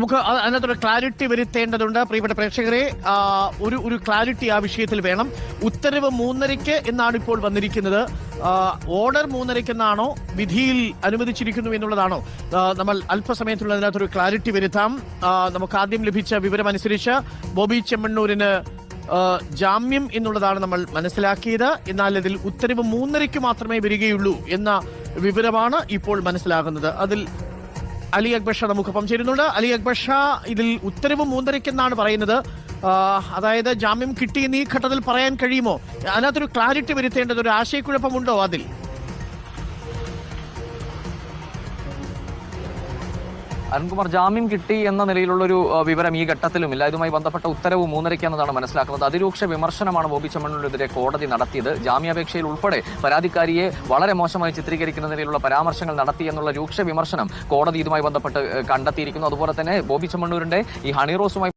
നമുക്ക് അതിനകത്തൊരു ക്ലാരിറ്റി വരുത്തേണ്ടതുണ്ട് പ്രിയപ്പെട്ട പ്രേക്ഷകരെ. ഒരു ക്ലാരിറ്റി ആ വിഷയത്തിൽ വേണം. ഉത്തരവ് 3:30 എന്നാണ് ഇപ്പോൾ വന്നിരിക്കുന്നത്. ഓർഡർ 3:30 എന്നാണോ, വിധിയിൽ അനുവദിച്ചിരിക്കുന്നു എന്നുള്ളതാണോ? നമ്മൾ അല്പസമയത്തുള്ള അതിനകത്തൊരു ക്ലാരിറ്റി വരുത്താം. നമുക്ക് ആദ്യം ലഭിച്ച വിവരമനുസരിച്ച് ബോബി ചെമ്മണ്ണൂരിന് ജാമ്യം എന്നുള്ളതാണ് നമ്മൾ മനസ്സിലാക്കിയത്. എന്നാൽ ഇതിൽ ഉത്തരവ് 3:30 മാത്രമേ വരികയുള്ളൂ എന്ന വിവരമാണ് ഇപ്പോൾ മനസ്സിലാകുന്നത്. അതിൽ അലി അക്ബർ ഷാ നമുക്കൊപ്പം ചേരുന്നുണ്ട്. അലി അക്ബർ ഷാ, ഇതിൽ ഉത്തരവ് 3:30 എന്നാണ് പറയുന്നത്. അതായത് ജാമ്യം കിട്ടിയെന്ന് ഈ ഘട്ടത്തിൽ പറയാൻ കഴിയുമോ? അതിനകത്തൊരു ക്ലാരിറ്റി വരുത്തേണ്ടത്, ഒരു ആശയക്കുഴപ്പമുണ്ടോ അതിൽ? അരുൺകുമാർ, ജാമ്യം കിട്ടി എന്ന നിലയിലുള്ളൊരു വിവരം ഈ ഘട്ടത്തിലുമില്ല. ഇതുമായി ബന്ധപ്പെട്ട ഉത്തരവ് 3:30 എന്നതാണ് മനസ്സിലാക്കുന്നത്. അതിരൂക്ഷ വിമർശനമാണ് ബോബി ചെമ്മണ്ണൂരിനെതിരെ കോടതി നടത്തിയത്. ജാമ്യാപേക്ഷയിൽ ഉൾപ്പെടെ പരാതിക്കാരിയെ വളരെ മോശമായി ചിത്രീകരിക്കുന്ന നിലയിലുള്ള പരാമർശങ്ങൾ നടത്തി എന്നുള്ള രൂക്ഷ വിമർശനം കോടതി ഇതുമായി ബന്ധപ്പെട്ട് കണ്ടെത്തിയിരിക്കുന്നു. അതുപോലെ തന്നെ ബോബി ചെമ്മണ്ണൂരിന്റെ ഈ ഹണി റോസുമായി